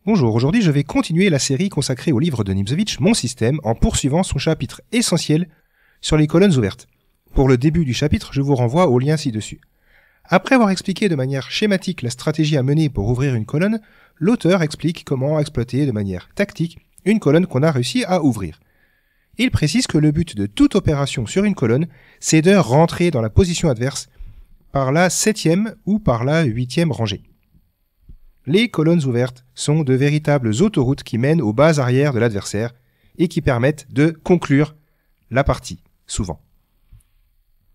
Bonjour, aujourd'hui je vais continuer la série consacrée au livre de Nimzowitsch, Mon système, en poursuivant son chapitre essentiel sur les colonnes ouvertes. Pour le début du chapitre, je vous renvoie au lien ci-dessus. Après avoir expliqué de manière schématique la stratégie à mener pour ouvrir une colonne, l'auteur explique comment exploiter de manière tactique une colonne qu'on a réussi à ouvrir. Il précise que le but de toute opération sur une colonne, c'est de rentrer dans la position adverse par la 7e ou par la 8e rangée. Les colonnes ouvertes sont de véritables autoroutes qui mènent aux bases arrière de l'adversaire et qui permettent de conclure la partie, souvent.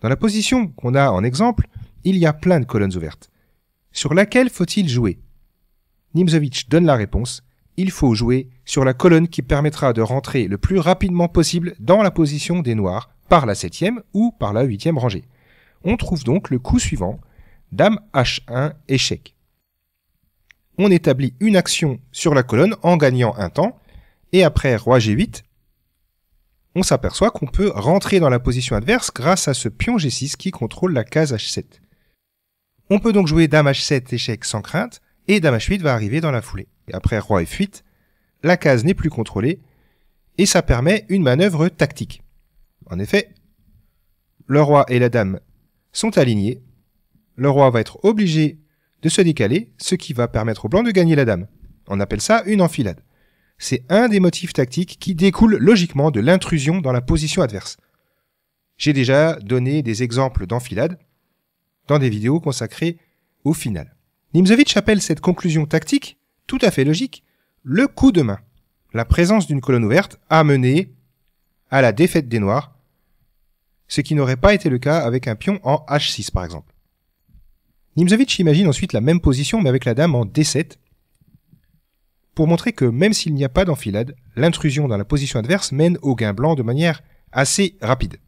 Dans la position qu'on a en exemple, il y a plein de colonnes ouvertes. Sur laquelle faut-il jouer? Nimzowitsch donne la réponse. Il faut jouer sur la colonne qui permettra de rentrer le plus rapidement possible dans la position des noirs par la 7e ou par la 8e rangée. On trouve donc le coup suivant, Dame H1 échec. On établit une action sur la colonne en gagnant un temps, et après Roi G8, on s'aperçoit qu'on peut rentrer dans la position adverse grâce à ce pion G6 qui contrôle la case H7. On peut donc jouer Dame H7 échec sans crainte, et Dame H8 va arriver dans la foulée. Et après Roi F8, la case n'est plus contrôlée, et ça permet une manœuvre tactique. En effet, le roi et la dame sont alignés, le roi va être obligé de se décaler, ce qui va permettre au blanc de gagner la dame. On appelle ça une enfilade. C'est un des motifs tactiques qui découle logiquement de l'intrusion dans la position adverse. J'ai déjà donné des exemples d'enfilade dans des vidéos consacrées au final. Nimzowitsch appelle cette conclusion tactique, tout à fait logique, le coup de main. La présence d'une colonne ouverte a mené à la défaite des noirs, ce qui n'aurait pas été le cas avec un pion en H6 par exemple. Nimzowitsch imagine ensuite la même position mais avec la dame en D7 pour montrer que même s'il n'y a pas d'enfilade, l'intrusion dans la position adverse mène au gain blanc de manière assez rapide.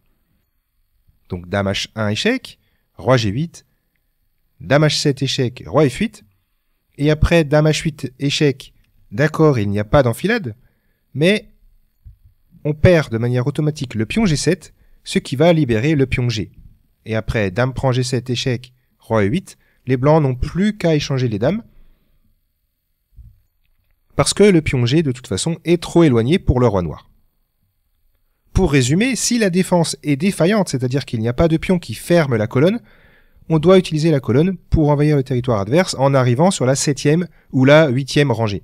Donc Dame H1 échec, Roi G8, Dame H7 échec, Roi F8, et après Dame H8 échec, d'accord il n'y a pas d'enfilade, mais on perd de manière automatique le pion G7, ce qui va libérer le pion G. Et après Dame prend G7 échec, Roi E8, les blancs n'ont plus qu'à échanger les dames, parce que le pion G, de toute façon, est trop éloigné pour le roi noir. Pour résumer, si la défense est défaillante, c'est-à-dire qu'il n'y a pas de pion qui ferme la colonne, on doit utiliser la colonne pour envahir le territoire adverse en arrivant sur la 7e ou la 8e rangée.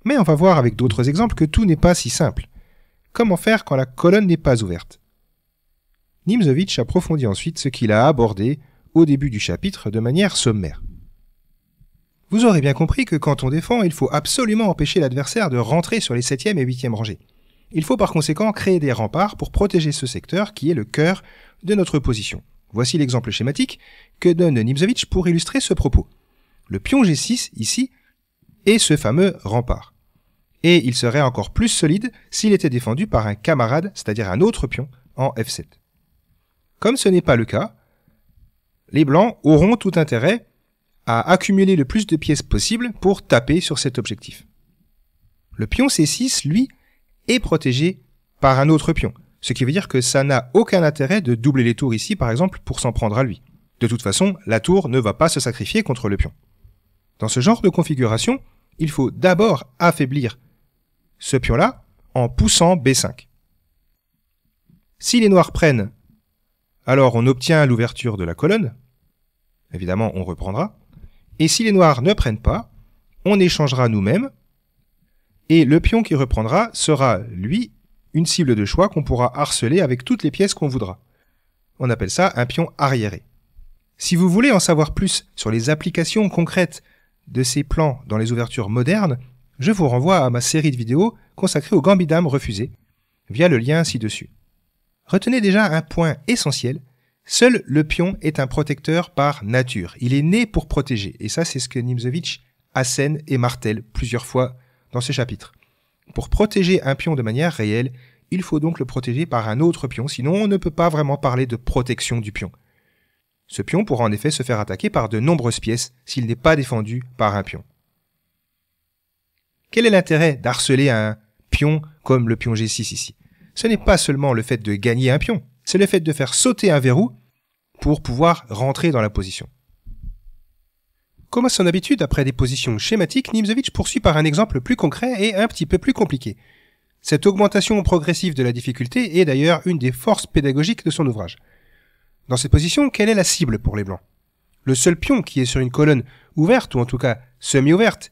Mais on va voir avec d'autres exemples que tout n'est pas si simple. Comment faire quand la colonne n'est pas ouverte? Nimzowitsch approfondit ensuite ce qu'il a abordé au début du chapitre de manière sommaire. Vous aurez bien compris que quand on défend, il faut absolument empêcher l'adversaire de rentrer sur les 7e et 8e rangées. Il faut par conséquent créer des remparts pour protéger ce secteur qui est le cœur de notre position. Voici l'exemple schématique que donne Nimzowitsch pour illustrer ce propos. Le pion G6, ici, est ce fameux rempart. Et il serait encore plus solide s'il était défendu par un camarade, c'est-à-dire un autre pion, en F7. Comme ce n'est pas le cas, les blancs auront tout intérêt à accumuler le plus de pièces possible pour taper sur cet objectif. Le pion C6, lui, est protégé par un autre pion, ce qui veut dire que ça n'a aucun intérêt de doubler les tours ici, par exemple, pour s'en prendre à lui. De toute façon, la tour ne va pas se sacrifier contre le pion. Dans ce genre de configuration, il faut d'abord affaiblir ce pion-là en poussant B5. Si les noirs prennent, alors on obtient l'ouverture de la colonne. Évidemment, on reprendra. Et si les noirs ne prennent pas, on échangera nous-mêmes. Et le pion qui reprendra sera, lui, une cible de choix qu'on pourra harceler avec toutes les pièces qu'on voudra. On appelle ça un pion arriéré. Si vous voulez en savoir plus sur les applications concrètes de ces plans dans les ouvertures modernes, je vous renvoie à ma série de vidéos consacrée au gambit dame refusé, via le lien ci-dessus. Retenez déjà un point essentiel, seul le pion est un protecteur par nature. Il est né pour protéger, et ça c'est ce que Nimzowitsch assène et martèle plusieurs fois dans ce chapitre. Pour protéger un pion de manière réelle, il faut donc le protéger par un autre pion, sinon on ne peut pas vraiment parler de protection du pion. Ce pion pourra en effet se faire attaquer par de nombreuses pièces s'il n'est pas défendu par un pion. Quel est l'intérêt d'harceler un pion comme le pion G6 ici? Ce n'est pas seulement le fait de gagner un pion, c'est le fait de faire sauter un verrou pour pouvoir rentrer dans la position. Comme à son habitude, après des positions schématiques, Nimzowitsch poursuit par un exemple plus concret et un petit peu plus compliqué. Cette augmentation progressive de la difficulté est d'ailleurs une des forces pédagogiques de son ouvrage. Dans cette position, quelle est la cible pour les blancs? Le seul pion qui est sur une colonne ouverte, ou en tout cas semi-ouverte,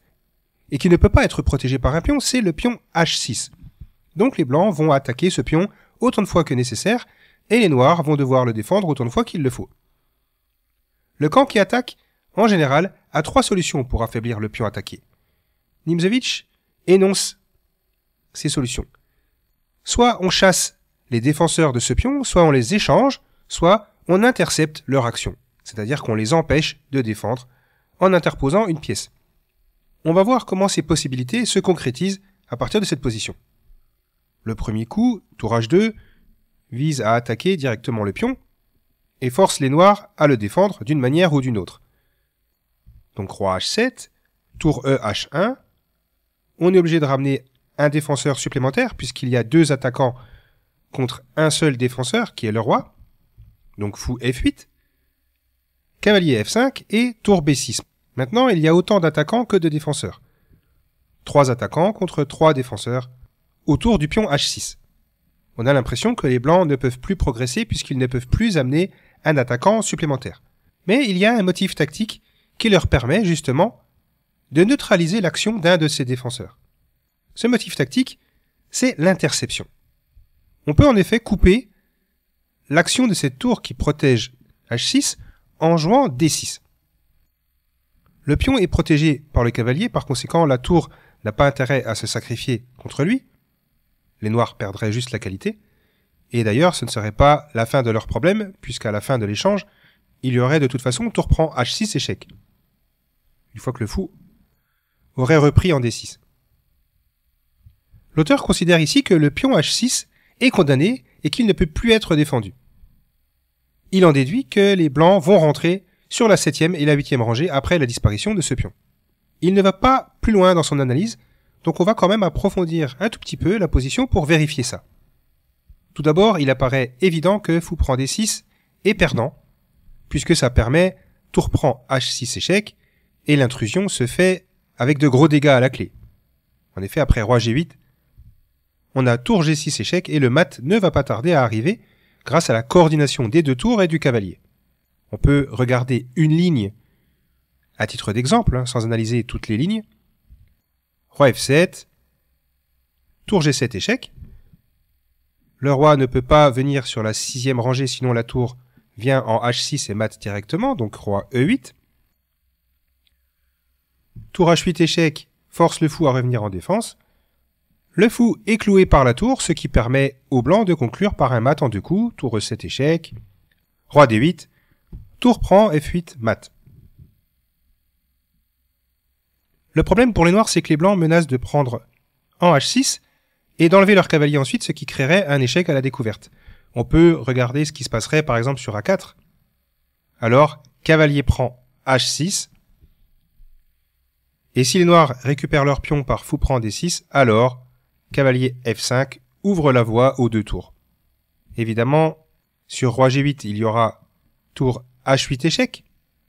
et qui ne peut pas être protégé par un pion, c'est le pion H6. Donc les blancs vont attaquer ce pion autant de fois que nécessaire, et les noirs vont devoir le défendre autant de fois qu'il le faut. Le camp qui attaque, en général, a 3 solutions pour affaiblir le pion attaqué. Nimzowitsch énonce ces solutions. Soit on chasse les défenseurs de ce pion, soit on les échange, soit on intercepte leur action, c'est-à-dire qu'on les empêche de défendre en interposant une pièce. On va voir comment ces possibilités se concrétisent à partir de cette position. Le premier coup, tour H2, vise à attaquer directement le pion et force les noirs à le défendre d'une manière ou d'une autre. Donc roi H7, tour E H1, on est obligé de ramener un défenseur supplémentaire puisqu'il y a 2 attaquants contre un seul défenseur qui est le roi, donc fou F8, cavalier F5 et tour B6. Maintenant, il y a autant d'attaquants que de défenseurs. 3 attaquants contre 3 défenseurs autour du pion H6. On a l'impression que les blancs ne peuvent plus progresser puisqu'ils ne peuvent plus amener un attaquant supplémentaire. Mais il y a un motif tactique qui leur permet justement de neutraliser l'action d'un de ces défenseurs. Ce motif tactique, c'est l'interception. On peut en effet couper l'action de cette tour qui protège H6 en jouant D6. Le pion est protégé par le cavalier, par conséquent la tour n'a pas intérêt à se sacrifier contre lui. Les noirs perdraient juste la qualité. Et d'ailleurs, ce ne serait pas la fin de leur problème, puisqu'à la fin de l'échange, il y aurait de toute façon tour prend H6 échec. Une fois que le fou aurait repris en D6. L'auteur considère ici que le pion H6 est condamné et qu'il ne peut plus être défendu. Il en déduit que les blancs vont rentrer sur la 7e et la 8e rangée après la disparition de ce pion. Il ne va pas plus loin dans son analyse, donc on va quand même approfondir un tout petit peu la position pour vérifier ça. Tout d'abord, il apparaît évident que fou prend D6 est perdant, puisque ça permet tour prend H6 échec, et l'intrusion se fait avec de gros dégâts à la clé. En effet, après roi G8, on a tour G6 échec, et le mat ne va pas tarder à arriver, grâce à la coordination des 2 tours et du cavalier. On peut regarder une ligne à titre d'exemple, sans analyser toutes les lignes. Roi F7, tour G7 échec. Le roi ne peut pas venir sur la 6e rangée, sinon la tour vient en H6 et mat directement, donc roi E8. Tour H8 échec, force le fou à revenir en défense. Le fou est cloué par la tour, ce qui permet aux blancs de conclure par un mat en 2 coups, tour E7 échec, roi D8, tour prend F8 mat. Le problème pour les noirs, c'est que les blancs menacent de prendre en H6 et d'enlever leur cavalier ensuite, ce qui créerait un échec à la découverte. On peut regarder ce qui se passerait par exemple sur A4. Alors, cavalier prend H6. Et si les noirs récupèrent leur pion par fou prend D6, alors cavalier F5 ouvre la voie aux 2 tours. Évidemment, sur roi G8, il y aura tour H8 échec,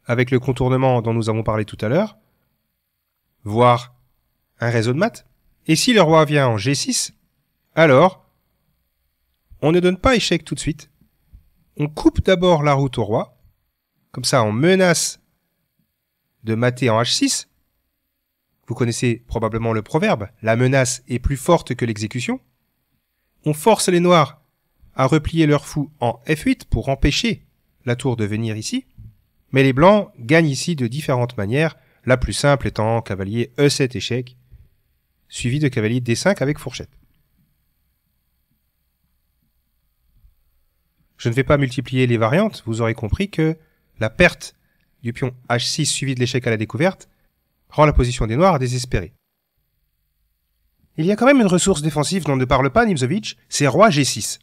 avec le contournement dont nous avons parlé tout à l'heure, voire un réseau de mat. Et si le roi vient en G6, alors on ne donne pas échec tout de suite. On coupe d'abord la route au roi, comme ça on menace de mater en H6. Vous connaissez probablement le proverbe, la menace est plus forte que l'exécution. On force les noirs à replier leur fou en F8 pour empêcher la tour de venir ici, mais les blancs gagnent ici de différentes manières, la plus simple étant cavalier E7 échec, suivi de cavalier D5 avec fourchette. Je ne vais pas multiplier les variantes, vous aurez compris que la perte du pion H6 suivi de l'échec à la découverte rend la position des noirs désespérée. Il y a quand même une ressource défensive dont ne parle pas Nimzowitsch, c'est roi G6.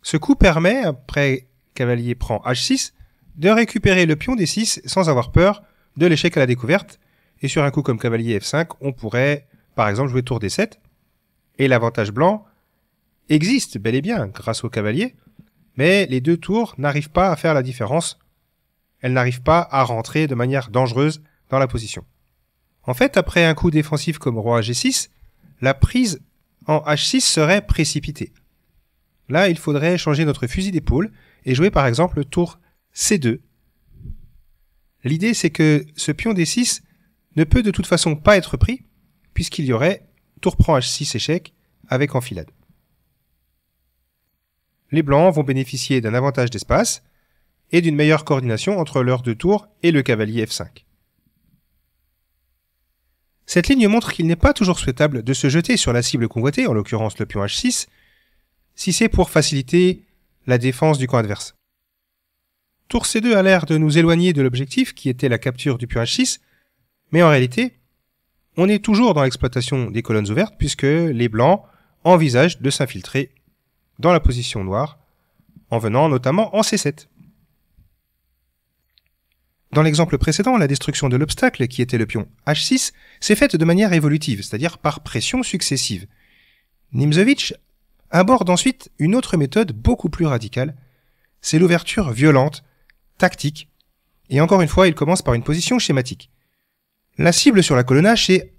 Ce coup permet, après cavalier prend H6, de récupérer le pion D6 sans avoir peur de l'échec à la découverte, et sur un coup comme cavalier F5, on pourrait par exemple jouer tour D7, et l'avantage blanc existe bel et bien grâce au cavalier, mais les 2 tours n'arrivent pas à faire la différence elle n'arrive pas à rentrer de manière dangereuse dans la position. En fait, après un coup défensif comme roi G6, la prise en H6 serait précipitée. Là, il faudrait changer notre fusil d'épaule et jouer par exemple le tour C2. L'idée, c'est que ce pion D6 ne peut de toute façon pas être pris, puisqu'il y aurait tour prend H6 échec avec enfilade. Les blancs vont bénéficier d'un avantage d'espace et d'une meilleure coordination entre leurs deux tours et le cavalier F5. Cette ligne montre qu'il n'est pas toujours souhaitable de se jeter sur la cible convoitée, en l'occurrence le pion H6, si c'est pour faciliter la défense du camp adverse. Tour C2 a l'air de nous éloigner de l'objectif qui était la capture du pion H6, mais en réalité, on est toujours dans l'exploitation des colonnes ouvertes puisque les blancs envisagent de s'infiltrer dans la position noire en venant notamment en C7. Dans l'exemple précédent, la destruction de l'obstacle, qui était le pion H6, s'est faite de manière évolutive, c'est-à-dire par pression successive. Nimzowitsch aborde ensuite une autre méthode beaucoup plus radicale, c'est l'ouverture violente, tactique, et encore une fois, il commence par une position schématique. La cible sur la colonne H est,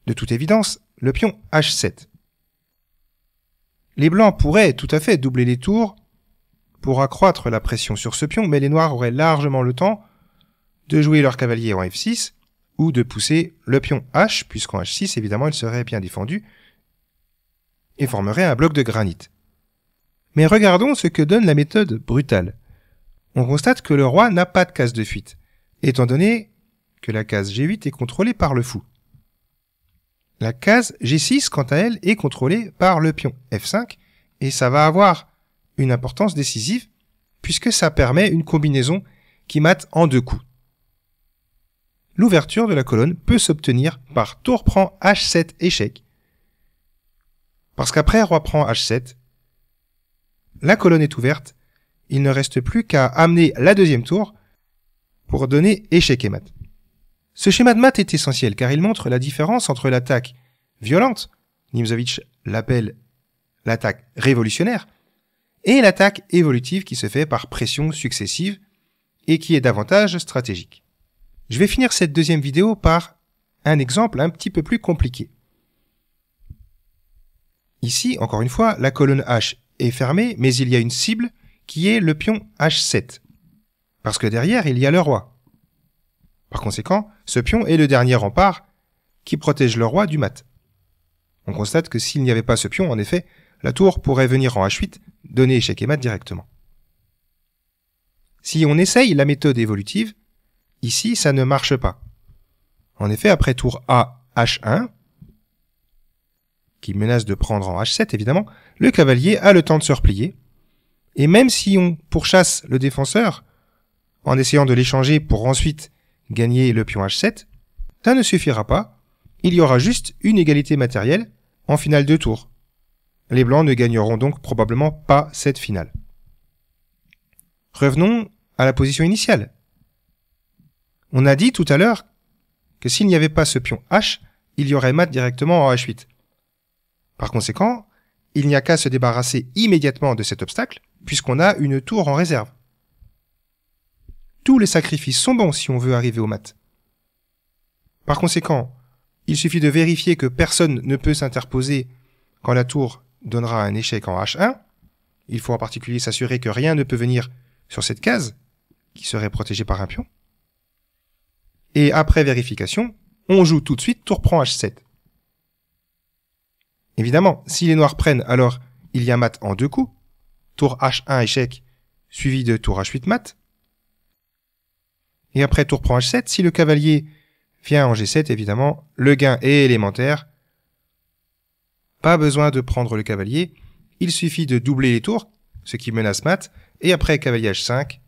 de toute évidence, le pion H7. Les blancs pourraient tout à fait doubler les tours pour accroître la pression sur ce pion, mais les noirs auraient largement le temps de jouer leur cavalier en F6 ou de pousser le pion H, puisqu'en H6, évidemment, il serait bien défendu et formerait un bloc de granit. Mais regardons ce que donne la méthode brutale. On constate que le roi n'a pas de case de fuite, étant donné que la case G8 est contrôlée par le fou. La case G6, quant à elle, est contrôlée par le pion F5, et ça va avoir une importance décisive, puisque ça permet une combinaison qui mate en deux coups. L'ouverture de la colonne peut s'obtenir par tour prend H7 échec, parce qu'après roi prend H7, la colonne est ouverte, il ne reste plus qu'à amener la deuxième tour pour donner échec et mat. Ce schéma de mat est essentiel car il montre la différence entre l'attaque violente, Nimzowitsch l'appelle l'attaque révolutionnaire, et l'attaque évolutive qui se fait par pression successive et qui est davantage stratégique. Je vais finir cette deuxième vidéo par un exemple un petit peu plus compliqué. Ici, encore une fois, la colonne H est fermée, mais il y a une cible qui est le pion H7, parce que derrière, il y a le roi. Par conséquent, ce pion est le dernier rempart qui protège le roi du mat. On constate que s'il n'y avait pas ce pion, en effet, la tour pourrait venir en H8, donner échec et mat directement. Si on essaye la méthode évolutive, ici, ça ne marche pas. En effet, après tour A, H1, qui menace de prendre en H7 évidemment, le cavalier a le temps de se replier, et même si on pourchasse le défenseur, en essayant de l'échanger pour ensuite gagner le pion H7, ça ne suffira pas, il y aura juste une égalité matérielle en finale de tour. Les blancs ne gagneront donc probablement pas cette finale. Revenons à la position initiale. On a dit tout à l'heure que s'il n'y avait pas ce pion H, il y aurait mat directement en H8. Par conséquent, il n'y a qu'à se débarrasser immédiatement de cet obstacle, puisqu'on a une tour en réserve. Tous les sacrifices sont bons si on veut arriver au mat. Par conséquent, il suffit de vérifier que personne ne peut s'interposer quand la tour donnera un échec en H1. Il faut en particulier s'assurer que rien ne peut venir sur cette case, qui serait protégée par un pion. Et après vérification, on joue tout de suite tour prend H7. Évidemment, si les noirs prennent, alors il y a mat en deux coups. Tour H1 échec, suivi de tour H8 mat. Et après tour prend H7, si le cavalier vient en G7, évidemment, le gain est élémentaire. Pas besoin de prendre le cavalier, il suffit de doubler les tours, ce qui menace mat, et après cavalier H5,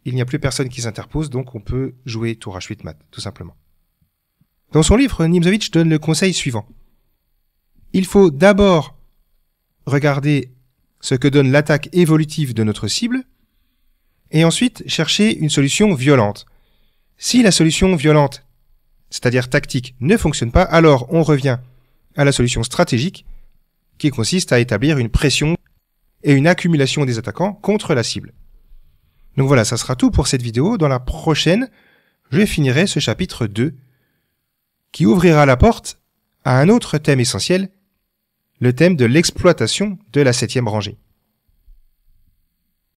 il n'y a plus personne qui s'interpose, donc on peut jouer tour H8 mat, tout simplement. Dans son livre, Nimzowitsch donne le conseil suivant. Il faut d'abord regarder ce que donne l'attaque évolutive de notre cible, et ensuite chercher une solution violente. Si la solution violente, c'est-à-dire tactique, ne fonctionne pas, alors on revient à la solution stratégique, qui consiste à établir une pression et une accumulation des attaquants contre la cible. Donc voilà, ça sera tout pour cette vidéo. Dans la prochaine, je finirai ce chapitre 2 qui ouvrira la porte à un autre thème essentiel, le thème de l'exploitation de la 7e rangée.